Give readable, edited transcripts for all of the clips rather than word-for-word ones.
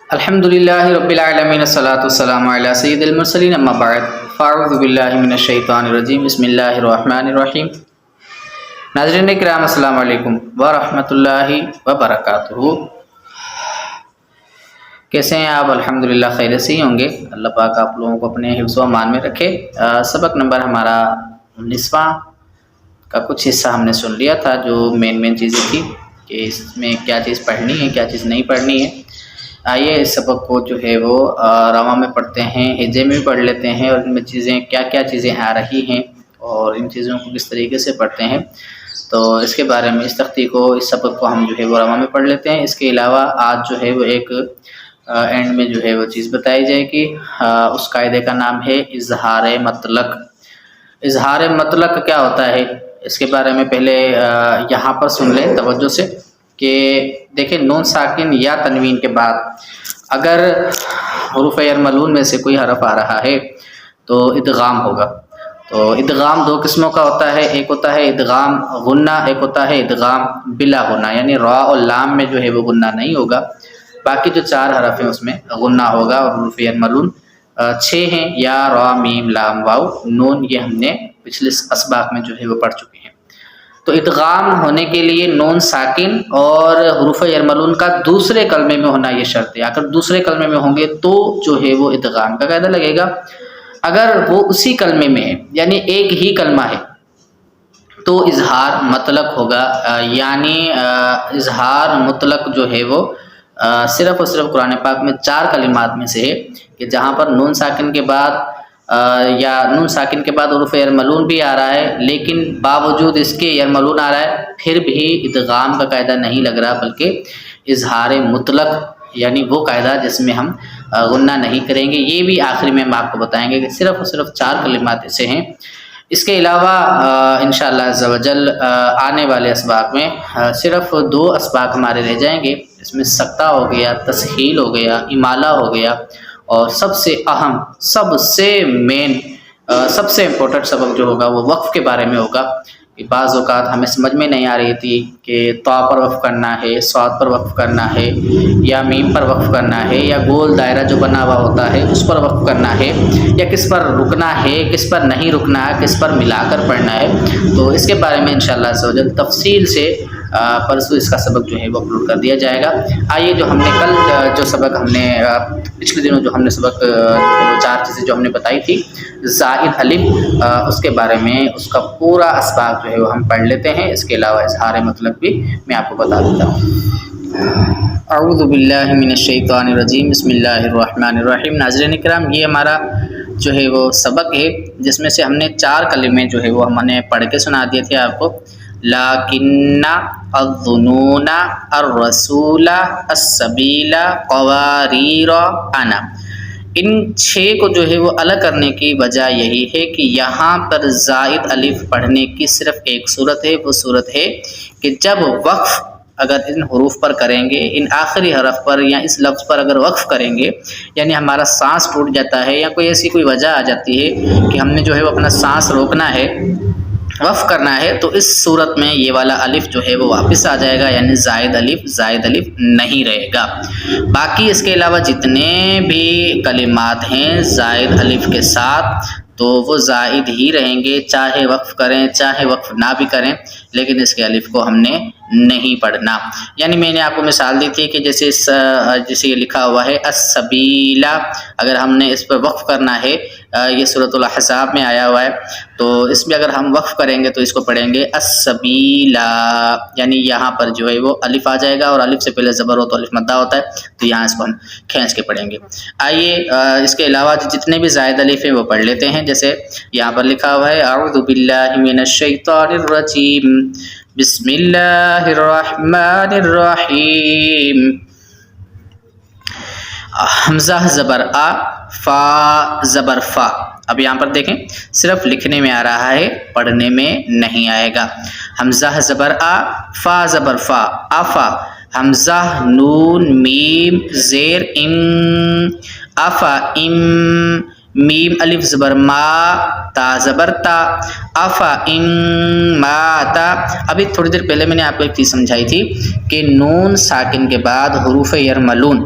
الحمدللہ رب العالمین الصلاۃ والسلام علی سید المرسلین اما بعد فاعوذ باللہ من الشیطان الرجیم بسم اللہ الرحمن الرحیم۔ ناظرین کرام السلام علیکم ورحمۃ اللہ وبرکاتہ۔ کیسے ہیں آپ؟ الحمدللہ خیر سے ہی ہوں گے۔ اللہ پاک آپ لوگوں کو اپنے حفظ و امان میں رکھے۔ سبق نمبر ہمارا 19واں کا کچھ حصہ ہم نے سن لیا تھا، جو مین چیزیں تھی کہ اس میں کیا چیز پڑھنی ہے کیا چیز نہیں پڑھنی ہے۔ آئیے اس سبق کو جو ہے وہ رواں میں پڑھتے ہیں، ہجے میں بھی پڑھ لیتے ہیں، اور ان میں چیزیں کیا چیزیں آ رہی ہیں اور ان چیزوں کو کس طریقے سے پڑھتے ہیں، تو اس کے بارے میں اس تختی کو اس سبق کو ہم جو ہے وہ رواں میں پڑھ لیتے ہیں۔ اس کے علاوہ آج جو ہے وہ ایک اینڈ میں جو ہے وہ چیز بتائی جائے گی، اس قاعدے کا نام ہے اظہار مطلق۔ اظہار مطلق کیا ہوتا ہے اس کے بارے میں پہلے یہاں پر سن لیں توجہ سے کہ دیکھیں، نون ساکن یا تنوین کے بعد اگر حروف یرملون میں سے کوئی حرف آ رہا ہے تو ادغام ہوگا۔ تو ادغام دو قسموں کا ہوتا ہے، ایک ہوتا ہے ادغام غنہ، ایک ہوتا ہے ادغام بلا غنہ، یعنی را اور لام میں جو ہے وہ غنہ نہیں ہوگا، باقی جو 4 حرف ہیں اس میں غنہ ہوگا۔ اور حروف یرملون 6 ہیں، یا را میم لام واو نون، یہ ہم نے پچھلے اسباق میں جو ہے وہ پڑھ چکے ہیں۔ تو ادغام ہونے کے لیے نون ساکن اور حروف یرملون کا دوسرے کلمے میں ہونا یہ شرط ہے۔ اگر دوسرے کلمے میں ہوں گے تو جو ہے وہ ادغام کا قاعدہ لگے گا، اگر وہ اسی کلمے میں ہے یعنی ایک ہی کلمہ ہے تو اظہار مطلق ہوگا۔ یعنی اظہار مطلق جو ہے وہ صرف اور صرف قرآن پاک میں 4 کلمات میں سے ہے کہ جہاں پر نون ساکن کے بعد یا نون ساکن کے بعد حروف یرملون بھی آ رہا ہے، لیکن باوجود اس کے یرملون آ رہا ہے پھر بھی ادغام کا قاعدہ نہیں لگ رہا، بلکہ اظہار مطلق یعنی وہ قاعدہ جس میں ہم غنہ نہیں کریں گے۔ یہ بھی آخری میں ہم آپ کو بتائیں گے کہ صرف اور صرف 4 کلمات ایسے ہیں۔ اس کے علاوہ انشاءاللہ عز و جل آنے والے اسباق میں صرف 2 اسباق ہمارے رہ جائیں گے۔ اس میں سکتہ ہو گیا، تسہیل ہو گیا، امالہ ہو گیا، اور سب سے اہم، سب سے مین، سب سے امپورٹنٹ سبق جو ہوگا وہ وقف کے بارے میں ہوگا۔ کہ بعض اوقات ہمیں سمجھ میں نہیں آ رہی تھی کہ طا پر وقف کرنا ہے، صاد پر وقف کرنا ہے، یا میم پر وقف کرنا ہے، یا گول دائرہ جو بنا ہوا ہوتا ہے اس پر وقف کرنا ہے، یا کس پر رکنا ہے کس پر نہیں رکنا ہے، کس پر ملا کر پڑھنا ہے۔ تو اس کے بارے میں انشاءاللہ عز و جل تفصیل سے پرسوں اس کا سبق جو ہے وہ اپلوڈ کر دیا جائے گا۔ آئیے جو ہم نے کل جو سبق ہم نے پچھلے دنوں جو ہم نے سبق 4 چیزیں جو ہم نے بتائی تھی زائد الف، اس کے بارے میں اس کا پورا اسباق جو ہے وہ ہم پڑھ لیتے ہیں۔ اس کے علاوہ اظہار مطلق بھی میں آپ کو بتا دیتا ہوں۔ اعوذ باللہ من الشیطان الرجیم بسم اللہ الرحمن الرحیم۔ ناظرین کرام، یہ ہمارا جو ہے وہ سبق ہے جس میں سے ہم نے 4 کلمے جو ہے وہ ہم نے پڑھ کے سنا دیے تھے آپ کو۔ لَكِنَّ الظُّنُونَ الرَّسُولَ السَّبِيلَ قَوَارِيرَ أَنَا۔ ان 6 کو جو ہے وہ الگ کرنے کی وجہ یہی ہے کہ یہاں پر زائد الف پڑھنے کی صرف ایک صورت ہے، وہ صورت ہے کہ جب وقف اگر ان حروف پر کریں گے، ان آخری حرف پر یا اس لفظ پر اگر وقف کریں گے، یعنی ہمارا سانس ٹوٹ جاتا ہے یا کوئی ایسی کوئی وجہ آ جاتی ہے کہ ہم نے جو ہے وہ اپنا سانس روکنا ہے، وقف کرنا ہے، تو اس صورت میں یہ والا الف جو ہے وہ واپس آ جائے گا، یعنی زائد الف نہیں رہے گا۔ باقی اس کے علاوہ جتنے بھی کلمات ہیں زائد الف کے ساتھ تو وہ زائد ہی رہیں گے، چاہے وقف کریں چاہے وقف نہ بھی کریں، لیکن اس کے الف کو ہم نے نہیں پڑھنا۔ یعنی میں نے آپ کو مثال دی تھی کہ جیسے یہ لکھا ہوا ہے السبیلا، اگر ہم نے اس پر وقف کرنا ہے، یہ سورۃ الاحزاب میں آیا ہوا ہے، تو اس میں اگر ہم وقف کریں گے تو اس کو پڑھیں گے السبیلا، یعنی یہاں پر جو ہے وہ الف آ جائے گا، اور الف سے پہلے زبر ہو تو الف مدہ ہوتا ہے، تو یہاں اس کو ہم کھینچ کے پڑھیں گے۔ آئیے اس کے علاوہ جتنے بھی زائد الف ہیں وہ پڑھ لیتے ہیں۔ جیسے یہاں پر لکھا ہوا ہے اعوذ باللہ من الشیطان الرجیم بسم اللہ الرحمن الرحیم۔ حمزہ زبر آ، فا زبر فا۔ اب یہاں پر دیکھیں صرف لکھنے میں آ رہا ہے، پڑھنے میں نہیں آئے گا۔ حمزہ زبر آ، فا زبر فا، آفا۔ حمزہ نون میم زیر ام، آفا ام۔ میم الف زبر ما، تا زبر تا، افا ان ماتا. ابھی تھوڑی دیر پہلے میں نے آپ کو ایک چیز سمجھائی تھی کہ نون ساکن کے بعد حروف یرملون،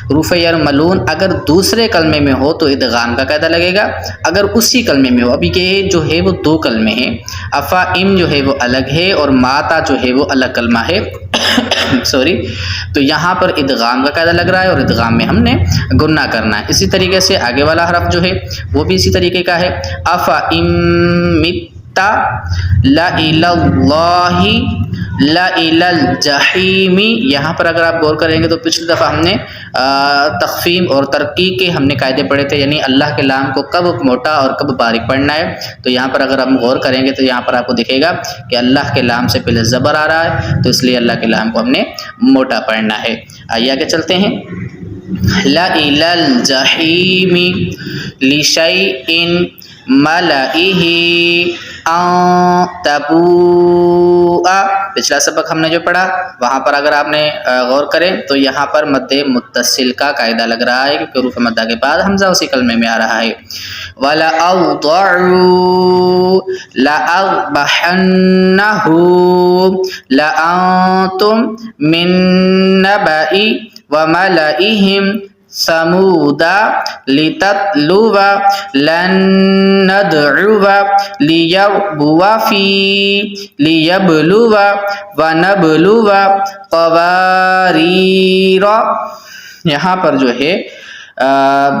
حروف یرملون اگر دوسرے کلمے میں ہو تو ادغام کا قاعدہ لگے گا، اگر اسی کلمے میں ہو. ابھی یہ جو ہے وہ دو کلمے ہیں، افا ام جو ہے وہ الگ ہے اور ماتا جو ہے وہ الگ کلمہ ہے سوری. تو یہاں پر ادغام کا قاعدہ لگ رہا ہے اور ادغام میں ہم نے گنہ کرنا ہے. اسی طریقے سے آگے والا حرف جو ہے وہ بھی اسی طریقے کا ہے، افا ام متا لا الى اللہ لا الى الجحیم. یہاں پر اگر آپ غور کریں گے تو پچھلی دفعہ ہم نے تخفیم اور ترقیق کے ہم نے قاعدے پڑھے تھے، یعنی اللہ کے لام کو کب موٹا اور کب باریک پڑھنا ہے. تو یہاں پر اگر ہم غور کریں گے تو یہاں پر آپ کو دکھے گا کہ اللہ کے لام سے پہلے زبر آ رہا ہے، تو اس لیے اللہ کے لام کو ہم نے موٹا پڑھنا ہے. آئیے آگے چلتے ہیں. لا الى الجحیم لشیء ملئہ تبوء. پچھلا سبق ہم نے جو پڑھا وہاں پر اگر آپ نے غور کریں تو یہاں پر مد متصل کا قاعدہ لگ رہا ہے کیونکہ حروف مدہ کے بعد حمزہ اسی کلمے میں آ رہا ہے. وَلَأَوْضَعُوا لَأَغْبَحَنَّهُ لَأَنْتُمْ مِنْ نَبَإِ وَمَلَئِهِمْ ثمودا لتتلو لن ندعو ليبلو ونبلو قوارير. یہاں پر جو ہے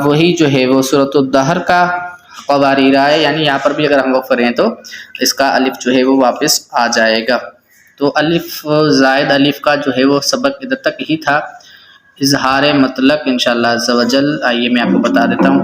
وہی جو ہے وہ سورۃ الدہر کا قواریر ہے، یعنی یہاں پر بھی اگر ہم وقف کریں تو اس کا الف جو ہے وہ واپس آ جائے گا. تو الف زائد الف کا جو ہے وہ سبق ادھر تک ہی تھا. اظہار مطلق انشاءاللہ عز و جل آئیے میں آپ کو بتا دیتا ہوں.